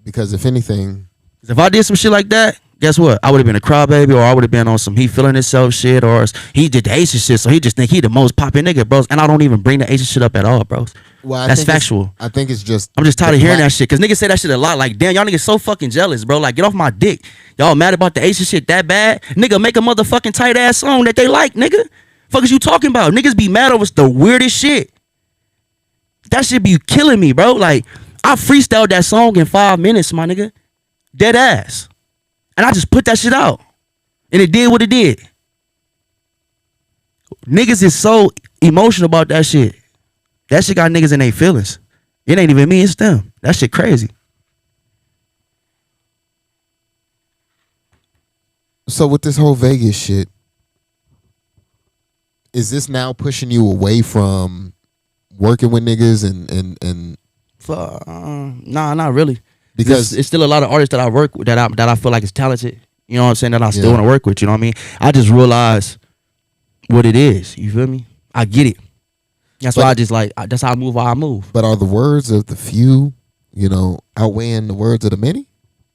Because if anything, if I did some shit like that, guess what? I would have been a crybaby, or I would have been on some he feeling himself shit, or he did the Asian shit, so he just think he the most popping nigga, bros. And I don't even bring the Asian shit up at all, bros. well, That's factual. I think it's just. I'm just tired of hearing that shit, because niggas say that shit a lot. Like, damn, y'all niggas so fucking jealous, bro. Like, get off my dick. Y'all mad about the Asian shit that bad? Nigga, make a motherfucking tight ass song that they like, nigga. Fuck is you talking about? Niggas be mad over the weirdest shit. That shit be killing me, bro. Like, I freestyled that song in 5 minutes, my nigga. Dead ass. And I just put that shit out. And it did what it did. Niggas is so emotional about that shit. That shit got niggas in their feelings. It ain't even me, it's them. That shit crazy. So with this whole Vegas shit, is this now pushing you away from working with niggas and Nah, not really. because it's still a lot of artists that I work with that I feel like is talented. You know what I'm saying? That I still want to work with. You know what I mean? I just realize what it is. You feel me? I get it. That's why I just like. That's how I move. How I move. But are the words of the few, outweighing the words of the many?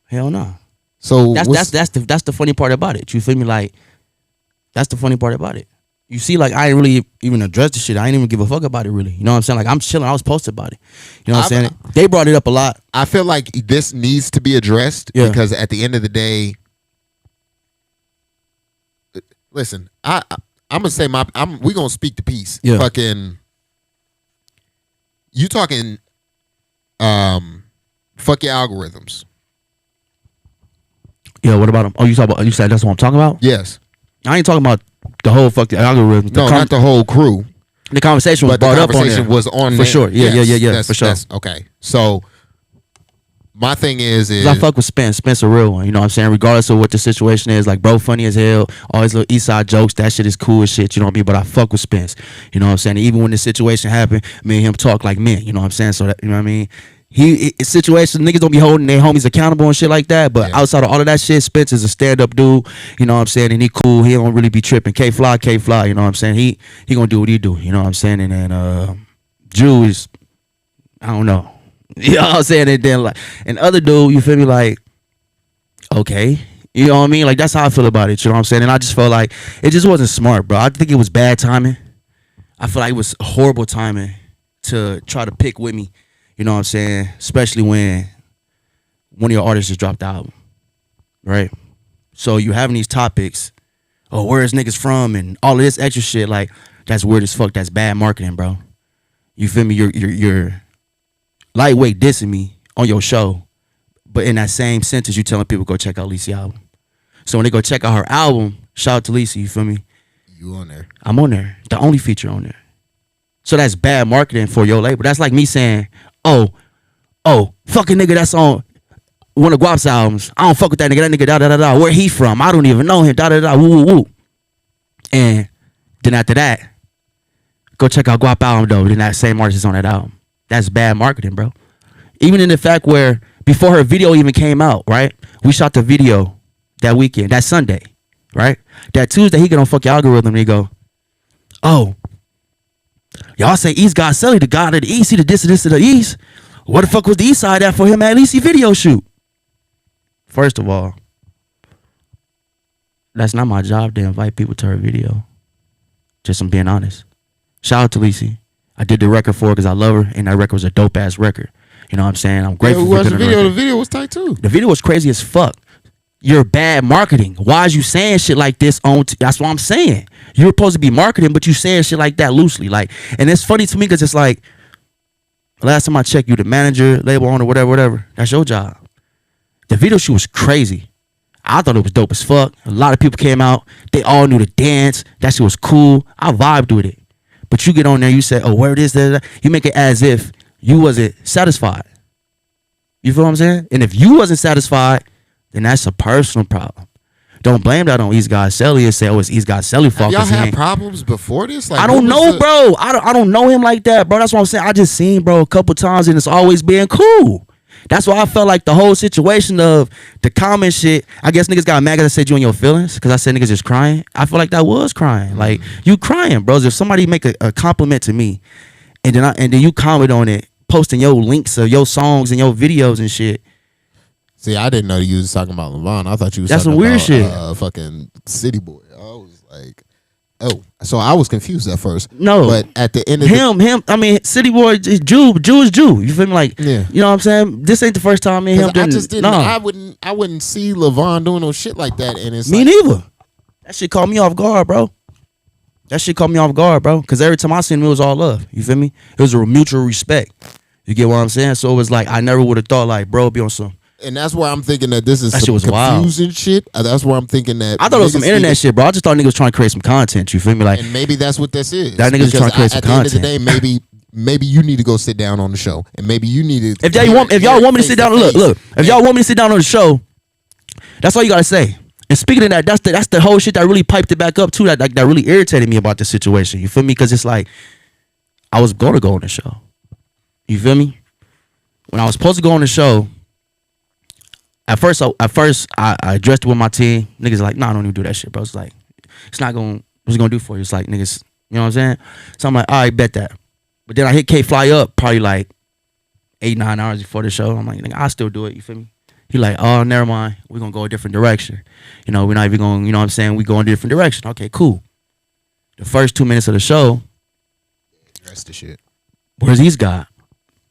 Hell no. So That's the funny part about it. You feel me? Like, that's the funny part about it. You see, like, I ain't really even address the shit. I ain't even give a fuck about it, really. You know what I'm saying? Like, I'm chilling. I was posted about it. You know what I'm saying? They brought it up a lot. I feel like this needs to be addressed because at the end of the day, listen, I'm gonna say we gonna speak the piece. Yeah. Fucking, you talking, fuck your algorithms. Yeah, what about them? Oh, you said that's what I'm talking about? Yes. I ain't talking about the whole fuck the algorithm. No, not the whole crew. The conversation was brought up on there. The conversation was on for there. sure. Yeah, for sure. Okay. So my thing is I fuck with Spence. Spence a real one. You know what I'm saying? Regardless of what the situation is, like, bro, funny as hell. All his little EastSide jokes, that shit is cool as shit. You know what I mean? But I fuck with Spence. You know what I'm saying? Even when the situation happened, me and him talk like men. You know what I'm saying? So that, you know what I mean? Situation, niggas don't be holding their homies accountable and shit like that. But outside of all of that shit, Spence is a stand-up dude. You know what I'm saying? And he cool. He don't really be tripping. K-Fly. You know what I'm saying? He gonna do what he do. You know what I'm saying? And then Drew is, I don't know. You know what I'm saying? And then, like, and other dude, you feel me? Like, okay. You know what I mean? Like, that's how I feel about it. You know what I'm saying? And I just felt like it just wasn't smart, bro. I think it was bad timing. I feel like it was horrible timing to try to pick with me. You know what I'm saying? Especially when one of your artists just dropped the album, right? So you having these topics, oh, where is niggas from, and all of this extra shit. Like, that's weird as fuck. That's bad marketing, bro. You feel me? You're lightweight dissing me on your show, but in that same sentence, you telling people go check out Lisi's album. So when they go check out her album, shout out to Lisi. You feel me? You on there? I'm on there. The only feature on there. So that's bad marketing for your label. That's like me saying, oh, fucking nigga that's on one of Guap's albums. I don't fuck with that nigga. That nigga, da da da da. Where he from? I don't even know him. Da da da. Woo woo woo. And then after that, go check out Guap album though. Then that same artist is on that album. That's bad marketing, bro. Even in the fact where before her video even came out, right? We shot the video that weekend, that Sunday, right? That Tuesday, he get on fuck your algorithm and he go, oh, y'all say EastGawd Seli, the god of the East, he the this of the East. What the fuck was the East Side at for him at least he video shoot? First of all, that's not my job to invite people to her video. Just I'm being honest. Shout out to Lisi. I did the record for her because I love her, and that record was a dope ass record. You know what I'm saying? I'm grateful for the video. The video was tight too. The video was crazy as fuck. You're bad marketing. Why is you saying shit like this on? That's what I'm saying. You're supposed to be marketing, but you saying shit like that loosely. Like, and it's funny to me because it's like, last time I checked, you the manager, label owner, whatever. That's your job. The video shoot was crazy. I thought it was dope as fuck. A lot of people came out. They all knew the dance. That shit was cool. I vibed with it. But you get on there, you say, oh, where it is, you make it as if you wasn't satisfied. You feel what I'm saying? And if you wasn't satisfied, then that's a personal problem. Don't blame that on EastGawd Seli and say, oh, it's EastGawd Seli fault. Y'all had problems before this? Like, I don't know, bro. I don't know him like that, bro. That's what I'm saying. I just seen, bro, a couple times and it's always been cool. That's why I felt like the whole situation of the comment shit, I guess niggas got mad because I said you in your feelings because I said niggas just crying. I feel like that was crying. Like, you crying, bros. If somebody make a compliment to me and then you comment on it, posting your links of your songs and your videos and shit. See, I didn't know you was talking about Levon. I thought you was That's talking some weird about shit. Fucking City Boy. I was like, oh. So I was confused at first. No. But at the end of him, I mean, City Boy is Jew is Jew. You feel me? Like, yeah. You know what I'm saying? This ain't the first time me and him I just didn't. No. I wouldn't see Levon doing no shit like that. And it's me like, neither. That shit caught me off guard, bro. Because every time I seen him, it was all love. You feel me? It was a mutual respect. You get what I'm saying? So it was like, I never would have thought like, bro, be on some. And that's why I'm thinking that this is That shit some was confusing shit. That's why I'm thinking that. I thought it was some internet shit, bro. I just thought niggas was trying to create some content. You feel me? Like, and maybe that's what this is. That niggas trying to create some content. At the end of the day, maybe you need to go sit down on the show, and maybe you need to. If y'all want me to sit down, look. If y'all want me to sit down on the show, that's all you gotta say. And speaking of that, that's the whole shit that really piped it back up too. That really irritated me about the situation. You feel me? Because it's like I was gonna go on the show. You feel me? When I was supposed to go on the show, at first I addressed it with my team. Niggas like, nah, I don't even do that shit, bro. It's like, it's not gonna, what's it gonna do for you? It's like, niggas, you know what I'm saying? So I'm like, all right, bet that. But then I hit K Fly up probably like 8-9 hours before the show. I'm like, nigga, I'll still do it. You feel me? He like, oh, never mind. We're gonna go a different direction. You know, we're not even going, you know what I'm saying? We go in a different direction. Okay, cool. The first 2 minutes of the show, That's the shit. where's EastGawd?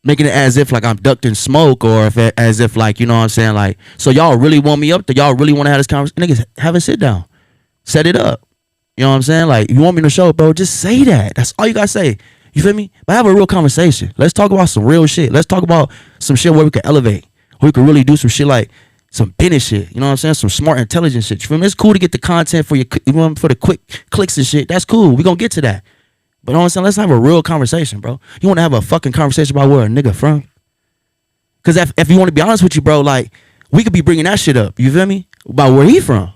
Making it as if like I'm ducking smoke or as if like, you know what I'm saying? Like, so y'all really want me up there? Y'all really want to have this conversation? Niggas, have a sit down. Set it up. You know what I'm saying? Like, you want me to show, bro, just say that. That's all you got to say. You feel me? But have a real conversation. Let's talk about some real shit. Let's talk about some shit where we can elevate. Where we can really do some shit like some business shit. You know what I'm saying? Some smart, intelligent shit. You feel me? It's cool to get the content for for the quick clicks and shit. That's cool. We gonna get to that. But you know what I'm saying? Let's have a real conversation, bro. You want to have a fucking conversation about where a nigga from? Because if you want to be honest with you, bro, like, we could be bringing that shit up. You feel me? About where he from.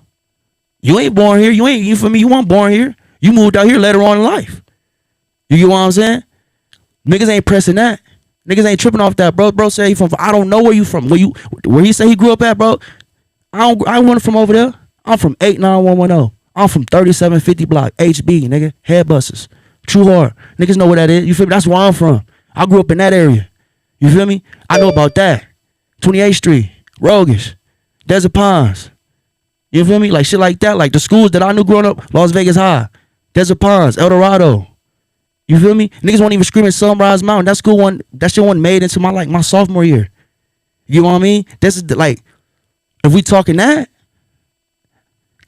You ain't born here. You feel me? You weren't born here. You moved out here later on in life. You get what I'm saying? Niggas ain't pressing that. Niggas ain't tripping off that, bro. Bro said he from, I don't know where you from. Where he say he grew up at, bro? I wasn't from over there. I'm from 89110. I'm from 3750 block. HB, nigga. Head busters. True hard. Niggas know where that is. You feel me? That's where I'm from. I grew up in that area. You feel me? I know about that. 28th Street, Rogish, Desert Pines. You feel me? Like shit like that. Like the schools that I knew growing up, Las Vegas High, Desert Pines, El Dorado. You feel me? Niggas won't even scream at Sunrise Mountain. That shit wasn't made into my sophomore year. You know what I mean? This is like, if we talking that,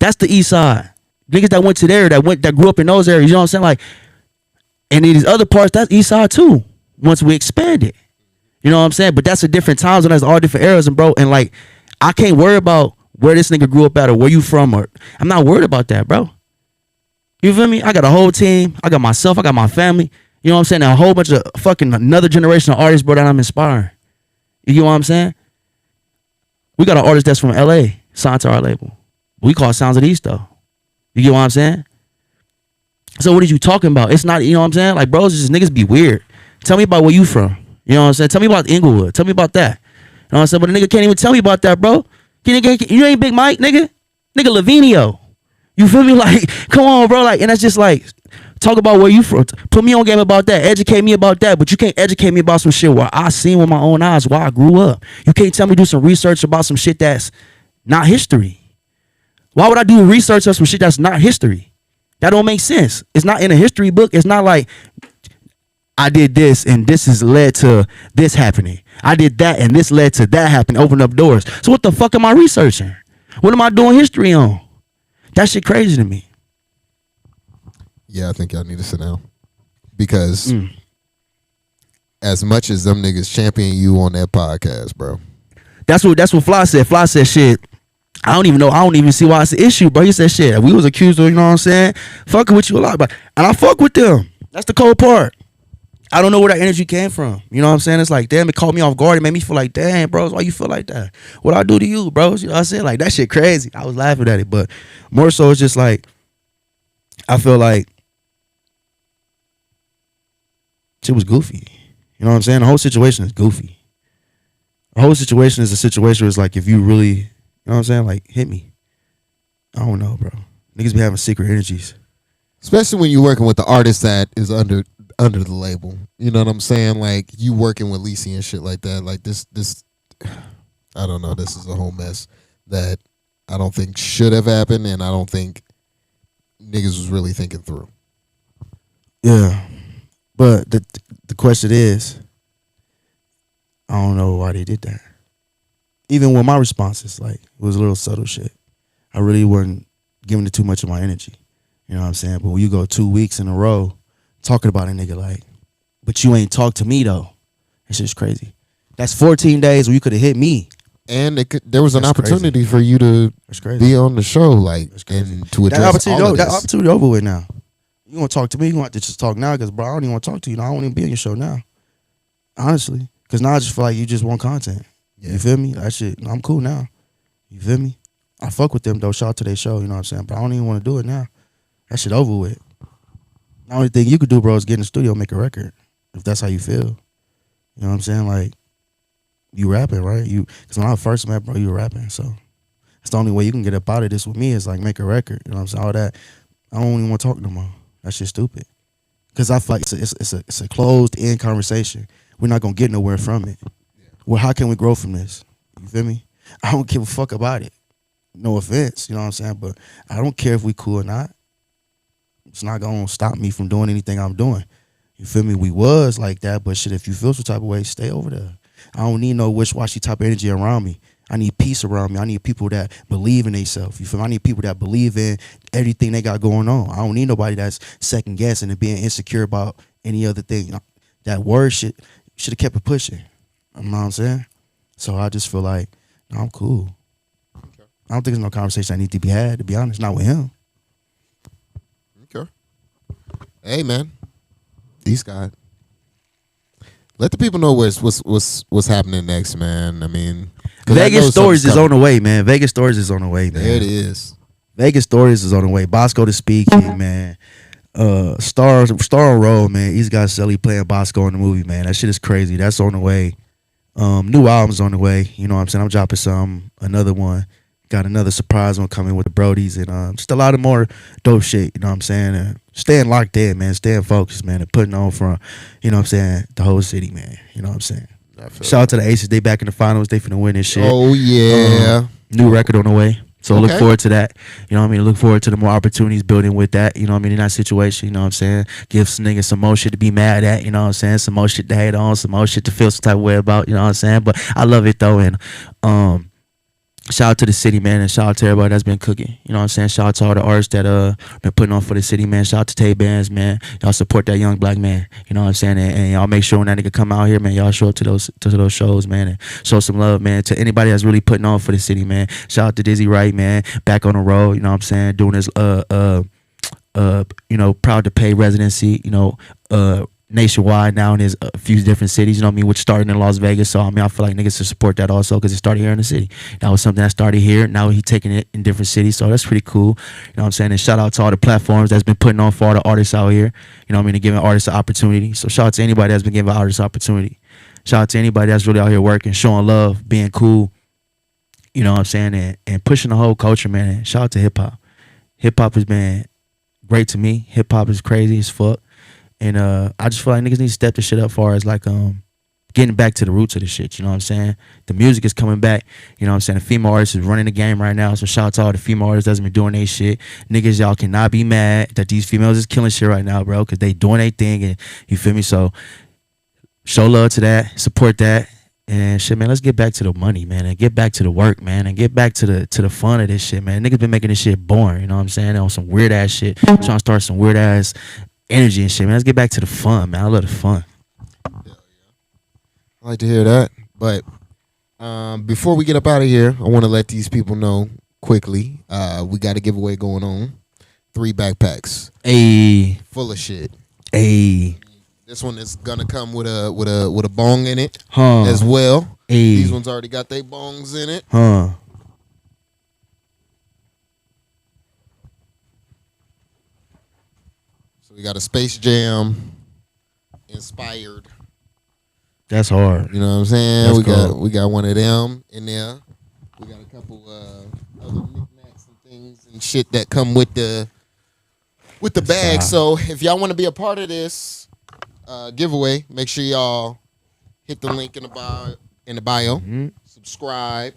that's the east side. Niggas that went to there, that grew up in those areas, you know what I'm saying? Like, and in these other parts, that's east side too. Once we expand it. You know what I'm saying? But that's a different times and that's all different eras, and bro, and like, I can't worry about where this nigga grew up at or where you from, or I'm not worried about that, bro. You feel me? I got a whole team. I got myself. I got my family. You know what I'm saying? A whole bunch of fucking another generation of artists, bro, that I'm inspiring. You get what I'm saying? We got an artist that's from LA signed to our label. We call it Sounds of the East, though. You get what I'm saying? So what are you talking about? It's not, you know what I'm saying? Like, bros, just niggas be weird. Tell me about where you from. You know what I'm saying? Tell me about Inglewood. Tell me about that. You know what I'm saying? But a nigga can't even tell me about that, bro. You ain't Big Mike, nigga. Nigga Lavinio. You feel me? Like, come on, bro. Like, and that's just like, talk about where you from. Put me on game about that. Educate me about that. But you can't educate me about some shit where I seen with my own eyes while I grew up. You can't tell me do some research about some shit that's not history. Why would I do research on some shit that's not history? That don't make sense. It's not in a history book. It's not like I did this and this has led to this happening. I did that and this led to that happening. Open up doors. So what the fuck am I researching? What am I doing history on? That shit crazy to me. Yeah, I think y'all need to sit down. Because as much as them niggas champion you on that podcast, bro. That's what Fly said. Fly said shit. I don't even see why it's an issue, bro. He said shit. We was accused of, you know what I'm saying? Fucking with you a lot, but and I fuck with them. That's the cold part. I don't know where that energy came from. You know what I'm saying? It's like, damn, it caught me off guard. It made me feel like, damn, bros, why you feel like that? What I do to you, bros? You know what I'm saying? Like, that shit crazy. I was laughing at it, but more so it's just like, I feel like shit was goofy. You know what I'm saying? The whole situation is goofy. The whole situation is a situation where it's like, if you really, you know what I'm saying? Like, hit me. I don't know, bro. Niggas be having secret energies. Especially when you're working with the artist that is under the label. You know what I'm saying? Like, you working with Lisi and shit like that. Like, this, I don't know. This is a whole mess that I don't think should have happened, and I don't think niggas was really thinking through. Yeah. But the question is, I don't know why they did that. Even with my responses, like, it was a little subtle shit. I really wasn't giving it too much of my energy. You know what I'm saying? But when you go 2 weeks in a row talking about a nigga like, but you ain't talked to me though. That shit's crazy. That's 14 days where you could have hit me. And there was an That's opportunity crazy. for you to be on the show, like, and to address all of this. That opportunity over with now. You want to talk to me? You want to just talk now? Because, bro, I don't even want to talk to you. I don't even be on your show now. Honestly. Because now I just feel like you just want content. Yeah. You feel me? That shit, I'm cool now. You feel me? I fuck with them, though. Shout out to their show, you know what I'm saying? But I don't even want to do it now. That shit over with. The only thing you could do, bro, is get in the studio and make a record. If that's how you feel. You know what I'm saying? Like, you rapping, right? Because when I first met, bro, you were rapping. So it's the only way you can get up out of this with me is, like, make a record. You know what I'm saying? All that. I don't even want to talk no more. That shit's stupid. Because I feel like it's a closed-end conversation. We're not going to get nowhere from it. Well, how can we grow from this? You feel me? I don't give a fuck about it. No offense, you know what I'm saying? But I don't care if we cool or not. It's not going to stop me from doing anything I'm doing. You feel me? We was like that, but shit, if you feel some type of way, stay over there. I don't need no wish-washy type of energy around me. I need peace around me. I need people that believe in themselves. You feel me? I need people that believe in everything they got going on. I don't need nobody that's second guessing and being insecure about any other thing. That word shit should have kept it pushing. You know what I'm saying? So I just feel like, no, I'm cool. Okay. I don't think there's no conversation I need to be had, to be honest, not with him. Okay. Hey, man. EastGawd. Let the people know what's happening next, man. I mean, Vegas Stories is on the way, man. Vegas Stories is on the way, man. There it is. Vegas Stories is on the way. Bosco the Speaking, man. Star on roll, man. EastGawd Seli playing Bosco in the movie, man. That shit is crazy. That's on the way. New album's on the way. You know what I'm saying? I'm dropping another one. Got another surprise one coming with the Brodies and just a lot of more dope shit, you know what I'm saying? And staying locked in, man, staying focused, man, and putting on for, you know what I'm saying, the whole city, man. You know what I'm saying? Shout out to the Aces. They back in the finals. They finna win this shit. Oh, yeah. New record on the way. So look forward to that. You know what I mean? Look forward to the more opportunities building with that. You know what I mean? In that situation, you know what I'm saying? Give some niggas some more shit to be mad at. You know what I'm saying? Some more shit to hate on. Some more shit to feel some type of way about. You know what I'm saying? But I love it, though. And shout out to the city, man, and shout out to everybody that's been cooking. You know what I'm saying? Shout out to all the artists that been putting on for the city, man. Shout out to Tay Bands, man. Y'all support that young black man. You know what I'm saying? And y'all make sure when that nigga come out here, man, y'all show up to those shows, man, and show some love, man, to anybody that's really putting on for the city, man. Shout out to Dizzy Wright, man, back on the road. You know what I'm saying? Doing his proud to pay residency, nationwide now in his a few different cities, which started in Las Vegas. So I feel like niggas should support that also because it started here in the city. That was something that started here. Now he taking it in different cities. So that's pretty cool. You know what I'm saying? And shout out to all the platforms that's been putting on for all the artists out here. And giving artists an opportunity. So shout out to anybody that's been giving artists opportunity. Shout out to anybody that's really out here working, showing love, being cool. You know what I'm saying? And pushing the whole culture, man. And shout out to hip hop. Hip hop has been great to me. Hip hop is crazy as fuck. And I just feel like niggas need to step this shit up far as like getting back to the roots of the shit, you know what I'm saying? The music is coming back, you know what I'm saying? The female artists is running the game right now, so shout out to all the female artists that's been doing their shit. Niggas, y'all cannot be mad that these females is killing shit right now, bro, because they doing their thing, and you feel me? So show love to that, support that, and shit, man, let's get back to the money, man, and get back to the work, man, and get back to the fun of this shit, man. Niggas been making this shit boring, you know what I'm saying? On some weird ass shit, trying to start some weird ass energy and shit, man. Let's get back to the fun, man. I love the fun. I like to hear that. But before we get up out of here, I want to let these people know quickly. We got a giveaway going on. 3 backpacks. Hey. Full of shit. Hey. This one is gonna come with a bong in it as well. Hey. These ones already got their bongs in it. So we got a Space Jam inspired. That's hard. You know what I'm saying? That's we cool. got one of them in there. We got a couple other knickknacks and things and shit that come with the bag. So if y'all want to be a part of this giveaway, make sure y'all hit the link in the bio. Mm-hmm. Subscribe.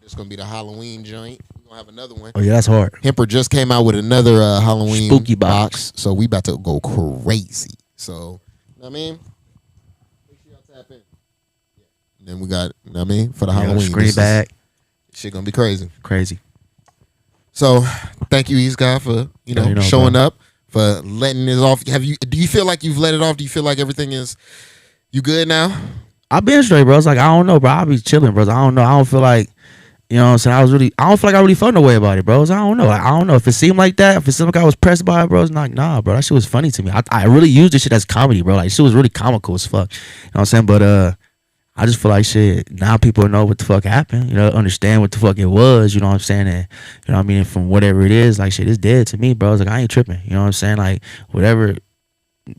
This is gonna be the Halloween joint. We're gonna have another one. Oh yeah, that's hard. Hemper just came out with another Halloween spooky box. So we about to go crazy. So you know what I mean? Make sure y'all tap in. Yeah. And then we got, you know what I mean, for the Halloween. Screen bag. Shit gonna be crazy. Crazy. So thank you, EastGawd, for showing up, for letting this off. Do you feel like you've let it off? Do you feel like everything is you good now? I've been straight, bro. It's like, I don't know, bro. I'll be chilling, bro. I don't know. I don't feel like, you know what I'm saying? I don't feel like I really felt no way about it, bro. I don't know. I don't know if it seemed like that. If it seemed like I was pressed by it, bro. It's like, nah, bro. That shit was funny to me. I really used this shit as comedy, bro. Like, shit was really comical as fuck. You know what I'm saying? But I just feel like shit, now people know what the fuck happened, understand what the fuck it was, you know what I'm saying? And, you know what I mean? From whatever it is, like, shit, it's dead to me, bro. It's like, I ain't tripping, you know what I'm saying? Like, whatever,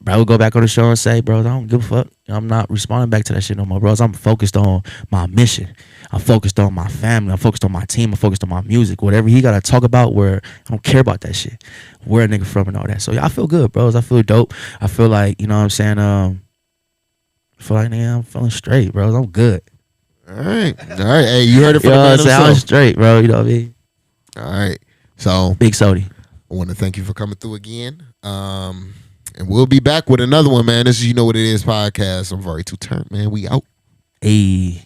bro, would go back on the show and say, bro, I don't give a fuck. I'm not responding back to that shit no more, bros. I'm focused on my mission. I'm focused on my family. I'm focused on my team. I'm focused on my music. Whatever he got to talk about, where I don't care about that shit. Where a nigga from and all that. So, yeah, I feel good, bros. I feel dope. I feel like, you know what I'm saying? I feel like, nigga, I'm feeling straight, bro. I'm good. All right. Hey, you heard it from the man I'm himself. straight, bro. You know what I mean? All right. So, Big Sody. I want to thank you for coming through again. And we'll be back with another one, man. This is You Know What It Is podcast. I'm Javari Newton, man. We out. Hey.